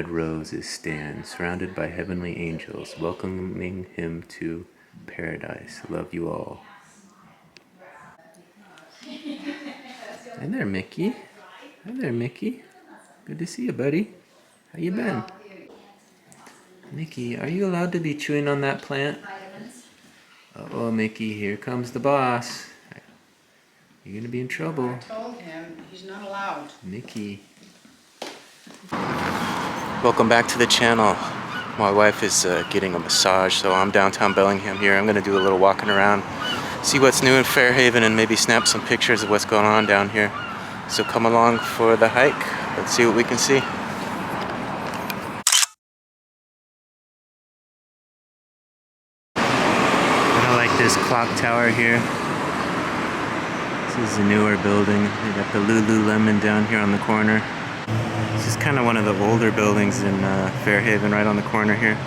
red roses stand, surrounded by heavenly angels, welcoming him to paradise. Love you all. Hi there, Mickey. Hi there, Mickey. Good to see you, buddy. How you been? Mickey, are you allowed to be chewing on that plant? Uh-oh, Mickey, here comes the boss. You're gonna be in trouble. I told him he's not allowed. Mickey. Welcome back to the channel. My wife is getting a massage, so I'm downtown Bellingham here. I'm gonna do a little walking around, see what's new in Fairhaven, and maybe snap some pictures of what's going on down here. So come along for the hike. Let's see what we can see. I like this clock tower here. This is a newer building. They got the Lululemon down here on the corner. This is kind of one of the older buildings in Fairhaven, right on the corner here.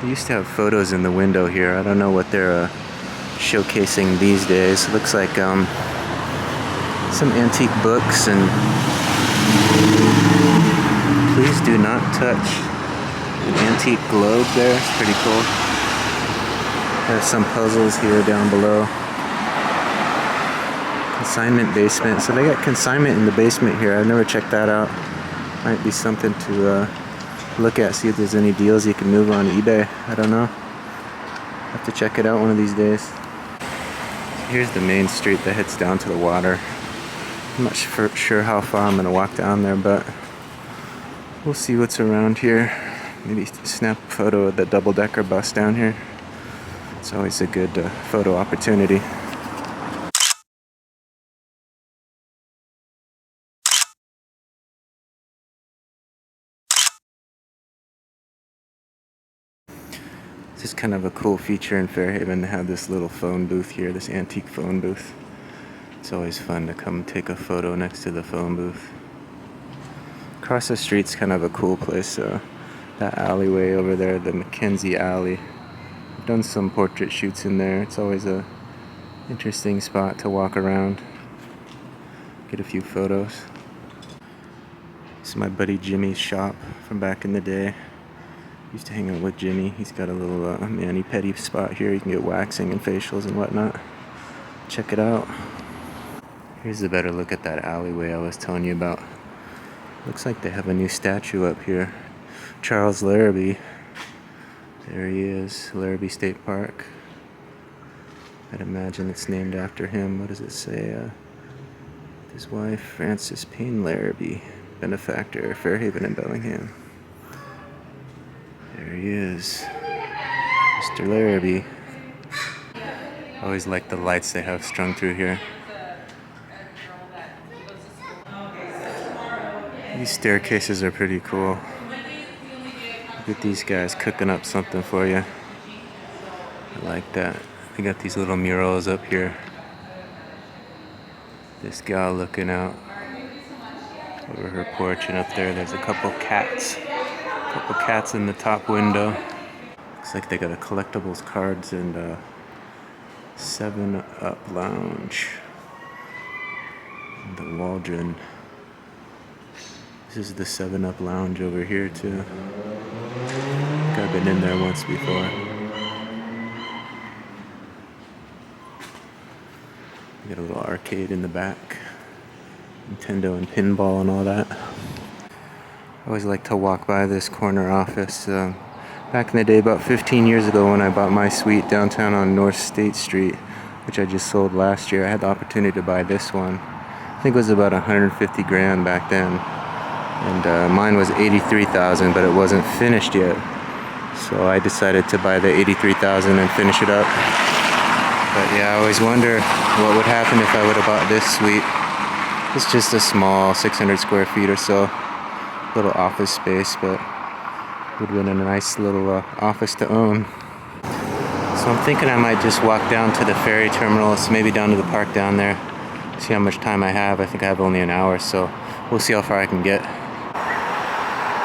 They used to have photos in the window here. I don't know what they're showcasing these days. It looks like some antique books and please do not touch. An antique globe there. It's pretty cool. There's some puzzles here down below. Consignment basement. So they got consignment in the basement here. I've never checked that out. Might be something to look at, see if there's any deals you can move on eBay. I don't know. Have to check it out one of these days. Here's the main street that heads down to the water. I'm not sure how far I'm gonna walk down there, but we'll see what's around here. Maybe snap a photo of the double-decker bus down here. It's always a good photo opportunity. This is kind of a cool feature in Fairhaven to have this little phone booth here, this antique phone booth. It's always fun to come take a photo next to the phone booth. Across the street's kind of a cool place. That alleyway over there, the Mackenzie Alley. I've done some portrait shoots in there. It's always a interesting spot to walk around, get a few photos. This is my buddy Jimmy's shop from back in the day. Used to hang out with Jimmy. He's got a little mani-pedi spot here. You can get waxing and facials and whatnot. Check it out. Here's a better look at that alleyway I was telling you about. Looks like they have a new statue up here. Charles Larrabee. There he is, Larrabee State Park. I'd imagine it's named after him. What does it say? His wife, Frances Payne Larrabee, benefactor, Fairhaven and Bellingham. There he is, Mr. Larrabee. I always like the lights they have strung through here. These staircases are pretty cool. Look at these guys cooking up something for you. I like that. They got these little murals up here. This gal looking out over her porch, and up there's a couple cats. Couple cats in the top window. Looks like they got a collectibles cards and a 7-Up lounge. And the Waldron. This is the 7-Up lounge over here too. I think I've been in there once before. We got a little arcade in the back. Nintendo and pinball and all that. I always like to walk by this corner office. Back in the day, about 15 years ago, when I bought my suite downtown on North State Street, which I just sold last year, I had the opportunity to buy this one. I think it was about 150 grand back then. And mine was 83,000, but it wasn't finished yet. So I decided to buy the 83,000 and finish it up. But yeah, I always wonder what would happen if I would have bought this suite. It's just a small 600 square feet or so. Little office space, but would have been a nice little office to own. So I'm thinking I might just walk down to the ferry terminal, so maybe down to the park down there, see how much time I have. I think I have only an hour, so we'll see how far I can get.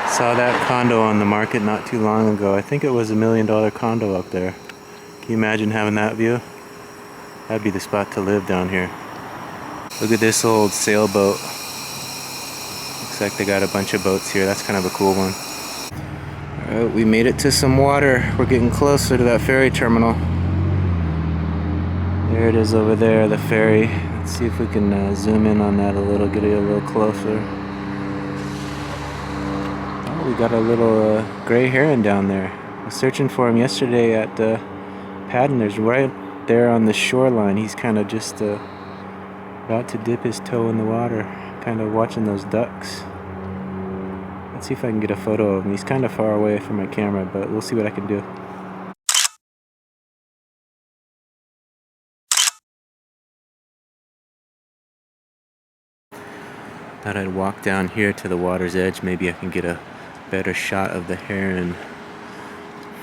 Saw that condo on the market not too long ago. I think it was $1 million condo up there. Can you imagine having that view? That'd be the spot to live down here. Look at this old sailboat. Looks like they got a bunch of boats here. That's kind of a cool one. Alright, we made it to some water. We're getting closer to that ferry terminal. There it is over there, the ferry. Let's see if we can zoom in on that a little, get it a little closer. Oh, we got a little gray heron down there. I was searching for him yesterday at Padden. There's right there on the shoreline. He's kind of just about to dip his toe in the water, kind of watching those ducks. Let's see if I can get a photo of him. He's kind of far away from my camera, but we'll see what I can do. Thought I'd walk down here to the water's edge. Maybe I can get a better shot of the heron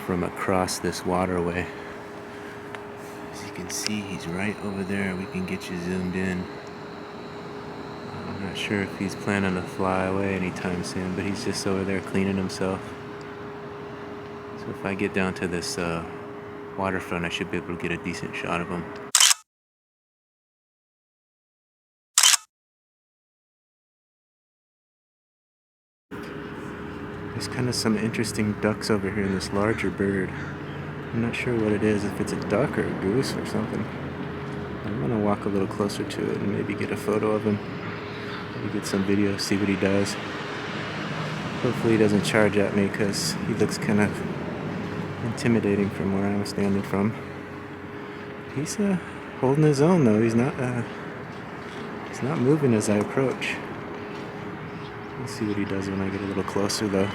from across this waterway. As you can see, he's right over there. We can get you zoomed in. I'm not sure if he's planning to fly away anytime soon, but he's just over there cleaning himself. So if I get down to this waterfront, I should be able to get a decent shot of him. There's kind of some interesting ducks over here in this larger bird. I'm not sure what it is, if it's a duck or a goose or something. I'm gonna walk a little closer to it and maybe get a photo of him. Maybe get some video, see what he does. Hopefully he doesn't charge at me because he looks kind of intimidating from where I'm standing from. He's holding his own though. He's not moving as I approach. Let's see what he does when I get a little closer though.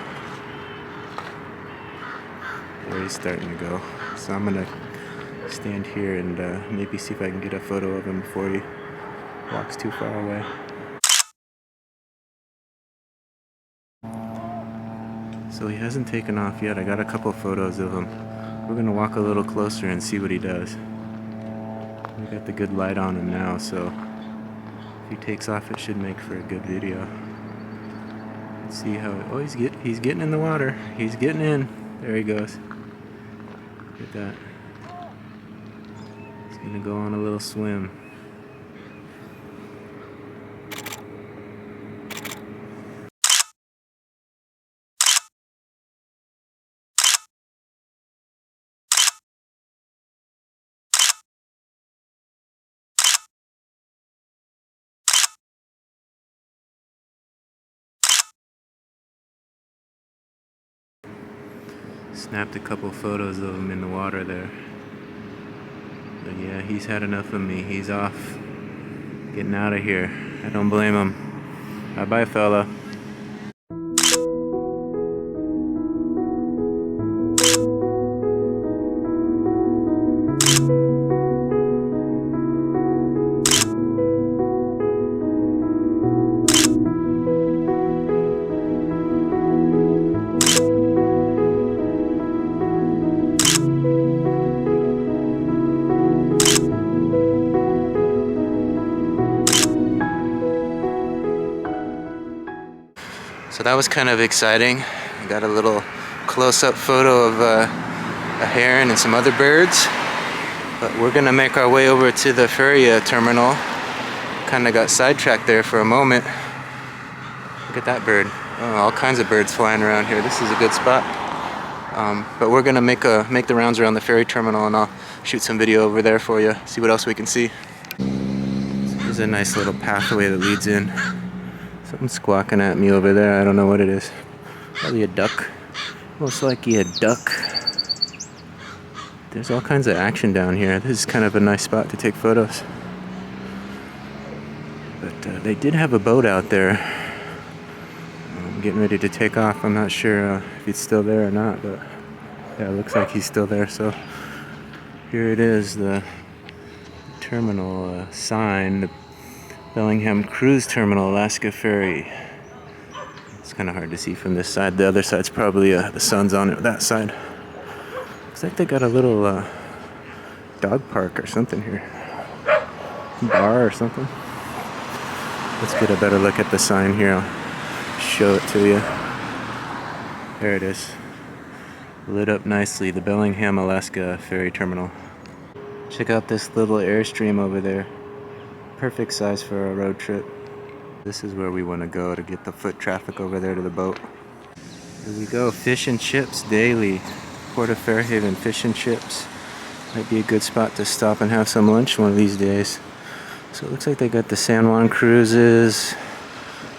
There he's starting to go. So I'm gonna stand here and maybe see if I can get a photo of him before he walks too far away. So he hasn't taken off yet. I got a couple photos of him. We're gonna walk a little closer and see what he does. We got the good light on him now, so if he takes off, it should make for a good video. Let's see how. Oh, he's getting in the water. He's getting in. There he goes. Look at that. He's gonna go on a little swim. Snapped a couple photos of him in the water there. But yeah, he's had enough of me. He's off. Getting out of here. I don't blame him. Bye-bye, fella. So that was kind of exciting. I got a little close-up photo of a heron and some other birds. But we're gonna make our way over to the ferry terminal. Kind of got sidetracked there for a moment. Look at that bird. Oh, all kinds of birds flying around here. This is a good spot. But we're gonna make the rounds around the ferry terminal, and I'll shoot some video over there for you. See what else we can see. There's a nice little pathway that leads in. Something's squawking at me over there. I don't know what it is. Probably a duck. Most likely a duck. There's all kinds of action down here. This is kind of a nice spot to take photos. But they did have a boat out there. I'm getting ready to take off. I'm not sure if he's still there or not, but yeah, it looks like he's still there. So here it is, the terminal sign. The Bellingham Cruise Terminal, Alaska Ferry. It's kind of hard to see from this side. The other side's probably the sun's on it. That side. Looks like they got a little dog park or something here. Bar or something. Let's get a better look at the sign here. I'll show it to you. There it is. Lit up nicely. The Bellingham, Alaska Ferry Terminal. Check out this little airstream over there. Perfect size for a road trip. This is where we want to go to get the foot traffic over there to the boat. Here we go, fish and chips daily. Port of Fairhaven, fish and chips. Might be a good spot to stop and have some lunch one of these days. So it looks like they got the San Juan cruises,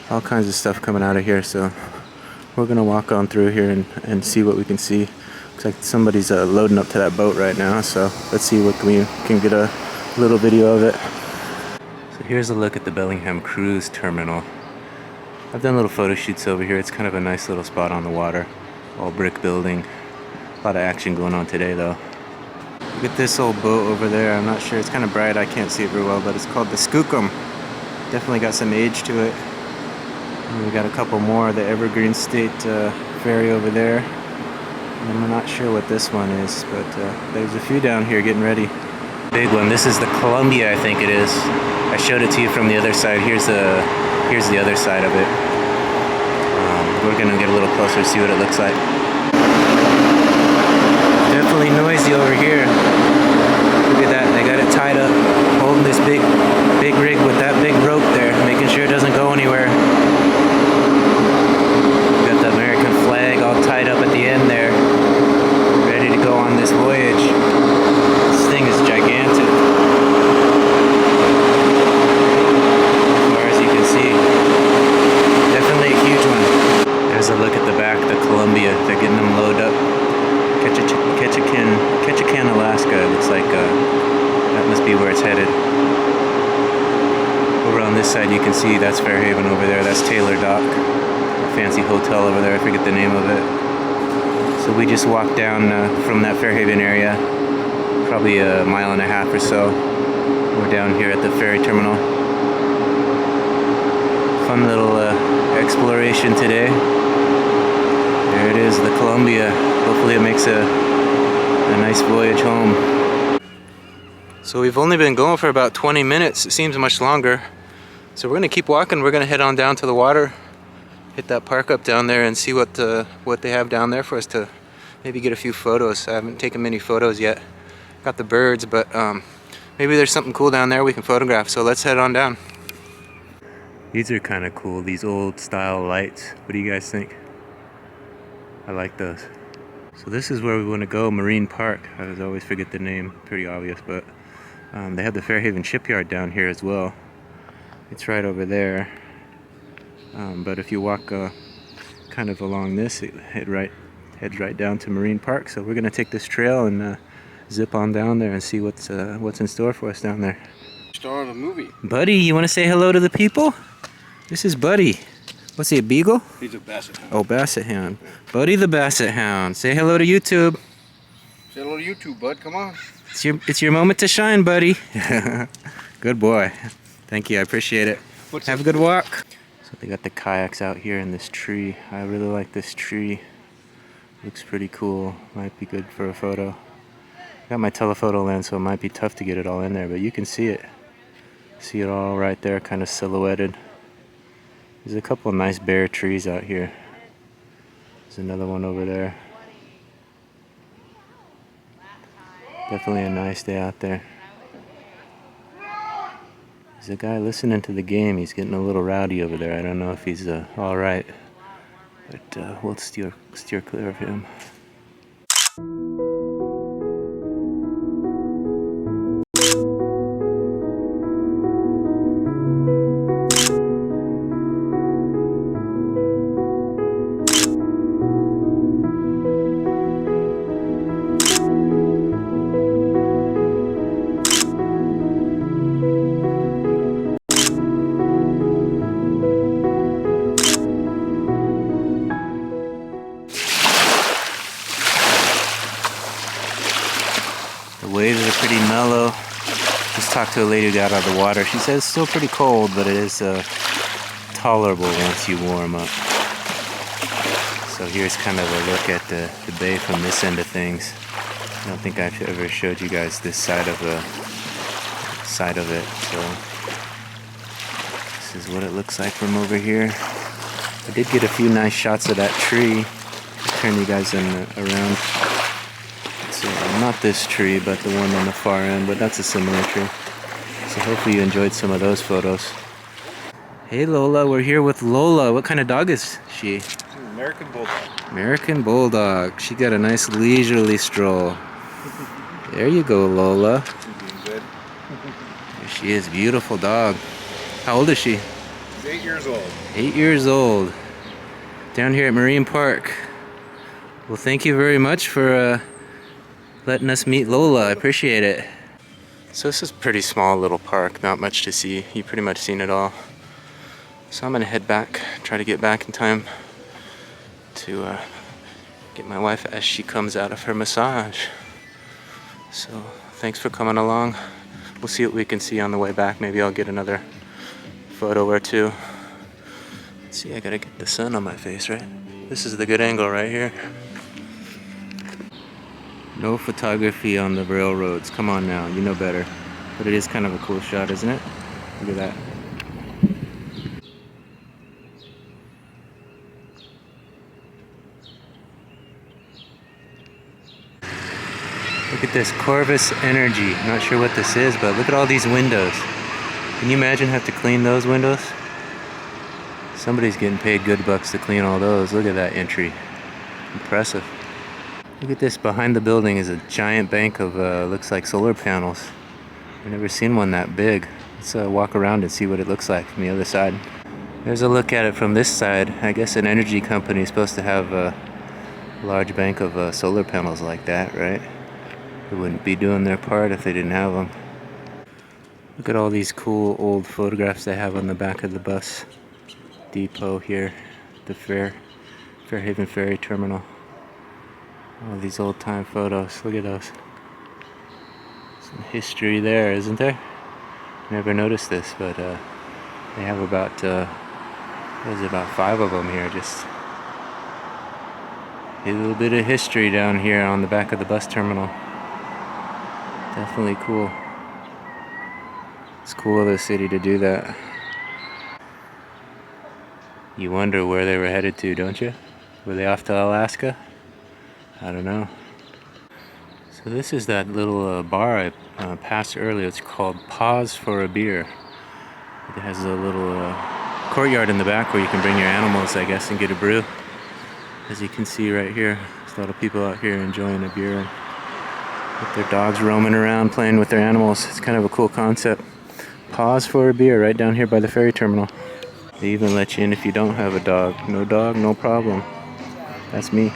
all kinds of stuff coming out of here. So we're gonna walk on through here and see what we can see. Looks like somebody's loading up to that boat right now. So let's see what we can get a little video of it. So here's a look at the Bellingham Cruise Terminal. I've done little photo shoots over here. It's kind of a nice little spot on the water. All brick building. A lot of action going on today though. Look at this old boat over there. I'm not sure, it's kind of bright, I can't see it very well, but it's called the Skookum. Definitely got some age to it. And we got a couple more, the Evergreen State ferry over there. And I'm not sure what this one is, but there's a few down here getting ready. Big one, this is the Colombia, I think it is. I showed it to you from the other side. Here's the other side of it. We're gonna get a little closer to see what it looks like. Definitely noisy over here. Look at that, they got it tied up, holding this big rig with that big rope there, making sure it doesn't go anywhere. Got the American flag all tied up at the end there, ready to go on this voyage. This thing is gigantic. As far as you can see, definitely a huge one. There's a look at the back, the Columbia. They're getting them loaded up. Ketchikan, Alaska. It looks like that must be where it's headed. Over on this side you can see that's Fairhaven over there. That's Taylor Dock. A fancy hotel over there. I forget the name of it. So we just walked down from that Fairhaven area, probably a mile and a half or so. We're down here at the ferry terminal. Fun little exploration today. There it is, the Columbia. Hopefully it makes a nice voyage home. So we've only been going for about 20 minutes. It seems much longer. So we're gonna keep walking. We're gonna head on down to the water, hit that park up down there and see what they have down there for us to maybe get a few photos. I haven't taken many photos yet. Got the birds, but maybe there's something cool down there we can photograph. So let's head on down. These are kind of cool, these old style lights. What do you guys think? I like those. So this is where we want to go, Marine Park. I always forget the name, pretty obvious, but they have the Fairhaven shipyard down here as well. It's right over there. But if you walk kind of along this, it heads right down to Marine Park. So we're gonna take this trail and zip on down there and see what's in store for us down there. Star of the movie. Buddy, you want to say hello to the people? This is Buddy. What's he, a beagle? He's a basset hound. Oh, basset hound. Buddy the basset hound. Say hello to YouTube. Say hello to YouTube, bud. Come on. It's your moment to shine, buddy. Good boy. Thank you. I appreciate it. Have a good walk. So they got the kayaks out here in this tree. I really like this tree. Looks pretty cool. Might be good for a photo. Got my telephoto lens, so it might be tough to get it all in there, but you can see it. See it all right there, kind of silhouetted. There's a couple of nice bare trees out here. There's another one over there. Definitely a nice day out there. There's a guy listening to the game. He's getting a little rowdy over there. I don't know if he's all right, but we'll steer clear of him. The waves are pretty mellow. Just talked to a lady who got out of the water. She says it's still pretty cold, but it is tolerable once you warm up. So here's kind of a look at the bay from this end of things. I don't think I've ever showed you guys this side of it. So this is what it looks like from over here. I did get a few nice shots of that tree. I'll turn you guys around. So not this tree, but the one on the far end, but that's a similar tree. So hopefully you enjoyed some of those photos. Hey Lola, we're here with Lola. What kind of dog is she? She's an American Bulldog. American Bulldog. She got a nice leisurely stroll. There you go, Lola. Doing good. There she is. Beautiful dog. How old is she? She's 8 years old. 8 years old. Down here at Marine Park. Well, thank you very much for letting us meet Lola. I appreciate it. So this is a pretty small little park. Not much to see. You've pretty much seen it all. So I'm gonna head back. Try to get back in time to get my wife as she comes out of her massage. So thanks for coming along. We'll see what we can see on the way back. Maybe I'll get another photo or two. Let's see, I gotta get the sun on my face, right? This is the good angle right here. No photography on the railroads. Come on now, you know better. But it is kind of a cool shot, isn't it? Look at that. Look at this Corvus Energy. Not sure what this is, but look at all these windows. Can you imagine have to clean those windows? Somebody's getting paid good bucks to clean all those. Look at that entry. Impressive. Look at this. Behind the building is a giant bank of, looks like solar panels. I've never seen one that big. Let's walk around and see what it looks like from the other side. There's a look at it from this side. I guess an energy company is supposed to have a large bank of solar panels like that, right? They wouldn't be doing their part if they didn't have them. Look at all these cool old photographs they have on the back of the bus depot here, the Fairhaven ferry terminal. All these old time photos. Look at those. Some history there, isn't there? Never noticed this, but they have about there's about 5 of them here. Just a little bit of history down here on the back of the bus terminal. Definitely cool. It's cool of the city to do that. You wonder where they were headed to, don't you? Were they off to Alaska? I don't know. So this is that little bar I passed earlier. It's called Pause for a Beer. It has a little courtyard in the back where you can bring your animals, I guess, and get a brew. As you can see right here, there's a lot of people out here enjoying a beer and with their dogs roaming around playing with their animals. It's kind of a cool concept. Pause for a beer right down here by the ferry terminal. They even let you in if you don't have a dog. No dog, no problem. That's me.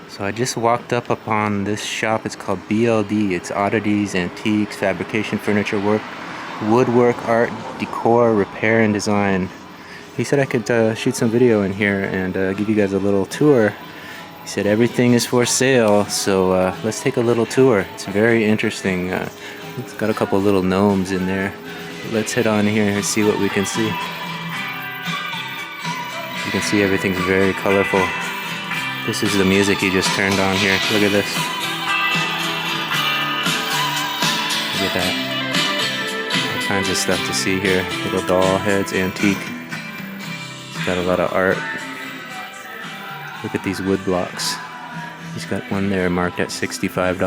So I just walked up upon this shop. It's called BLD. It's oddities, antiques, fabrication, furniture work, woodwork, art, decor, repair, and design. He said I could shoot some video in here and give you guys a little tour. He said everything is for sale, so let's take a little tour. It's very interesting. It's got a couple little gnomes in there. Let's head on here and see what we can see. You can see everything's very colorful. This is the music he just turned on here. Look at this. Look at that. All kinds of stuff to see here. Little doll heads, antique. It's got a lot of art. Look at these wood blocks. He's got one there marked at $65.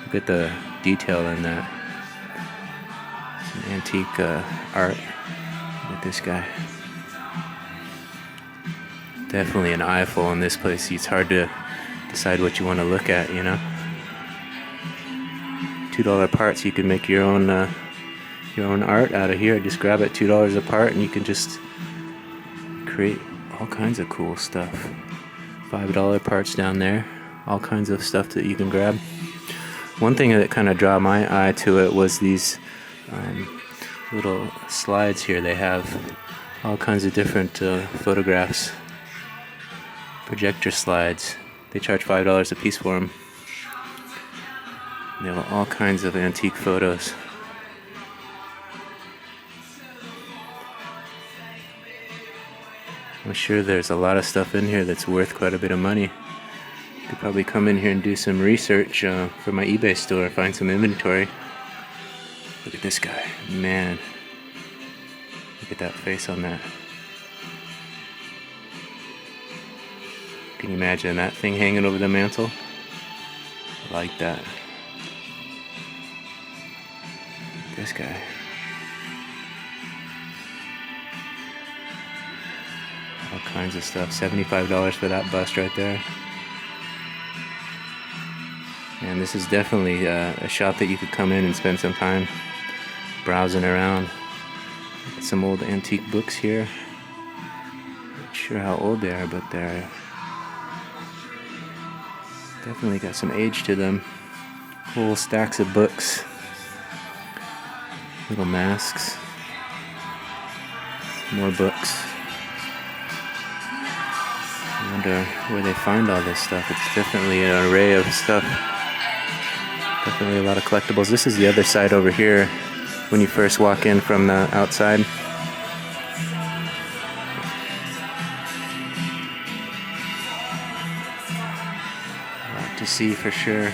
Look at the detail in that. Some antique art. Look at this guy. Definitely an eyeful in this place. It's hard to decide what you want to look at, you know. $2 parts. You can make your own art out of here. Just grab it, $2 a part, and you can just create all kinds of cool stuff. $5 parts down there. All kinds of stuff that you can grab. One thing that kind of drew my eye to it was these little slides here. They have all kinds of different photographs. Projector slides. They charge $5 a piece for them. They have all kinds of antique photos. I'm sure there's a lot of stuff in here that's worth quite a bit of money. Could probably come in here and do some research for my eBay store, find some inventory. Look at this guy, man. Look at that face on that. Can you imagine that thing hanging over the mantle? I like that. This guy. All kinds of stuff. $75 for that bust right there. And this is definitely a shop that you could come in and spend some time browsing around. Got some old antique books here. Not sure how old they are, but they're definitely got some age to them. Whole stacks of books. Little masks. More books. I wonder where they find all this stuff. It's definitely an array of stuff. Definitely a lot of collectibles. This is the other side over here when you first walk in from the outside. A lot to see for sure.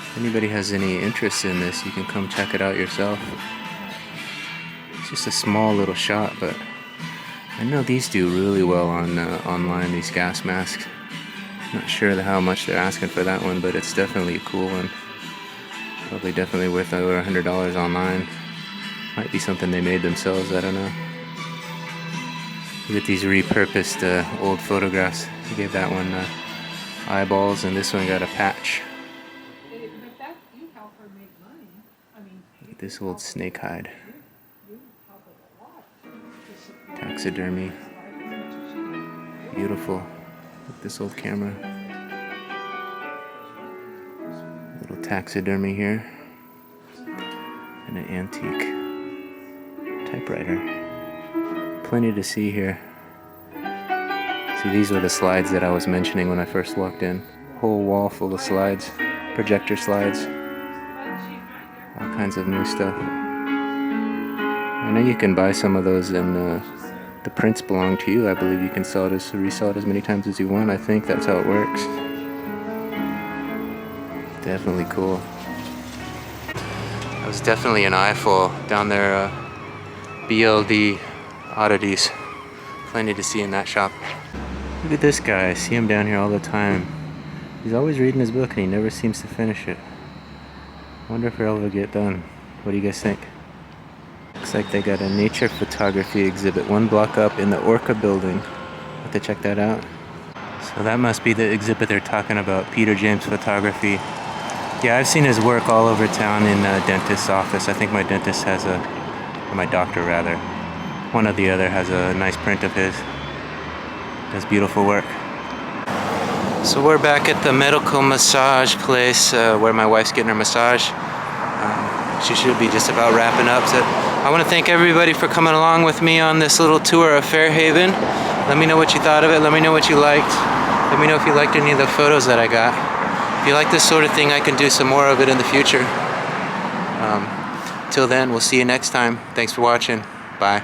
If anybody has any interest in this, you can come check it out yourself. It's just a small little shop, but I know these do really well on online, these gas masks. Not sure how much they're asking for that one, but it's definitely a cool one. Probably definitely worth over $100 online. Might be something they made themselves, I don't know. Look at these repurposed old photographs. They gave that one eyeballs, and this one got a patch. Look at this old snake hide. Taxidermy. Beautiful. Look at this old camera. Little taxidermy here. And an antique typewriter. Plenty to see here. See, these were the slides that I was mentioning when I first walked in. Whole wall full of slides. Projector slides. All kinds of new stuff. I know you can buy some of those and the prints belong to you. I believe you can resell it as many times as you want. I think that's how it works. Definitely cool. That was definitely an eyeful down there. BLD oddities. Plenty to see in that shop. Look at this guy. I see him down here all the time. He's always reading his book and he never seems to finish it. I wonder if it'll ever get done. What do you guys think? Looks like they got a nature photography exhibit 1 block up in the Orca building. Have to check that out. So that must be the exhibit they're talking about, Peter James Photography. Yeah, I've seen his work all over town in a dentist's office. I think my dentist has or my doctor rather, one or the other has a nice print of his. Does beautiful work. So we're back at the medical massage place where my wife's getting her massage. She should be just about wrapping up. So I want to thank everybody for coming along with me on this little tour of Fairhaven. Let me know what you thought of it. Let me know what you liked. Let me know if you liked any of the photos that I got. If you like this sort of thing, I can do some more of it in the future. Till then, we'll see you next time. Thanks for watching. Bye.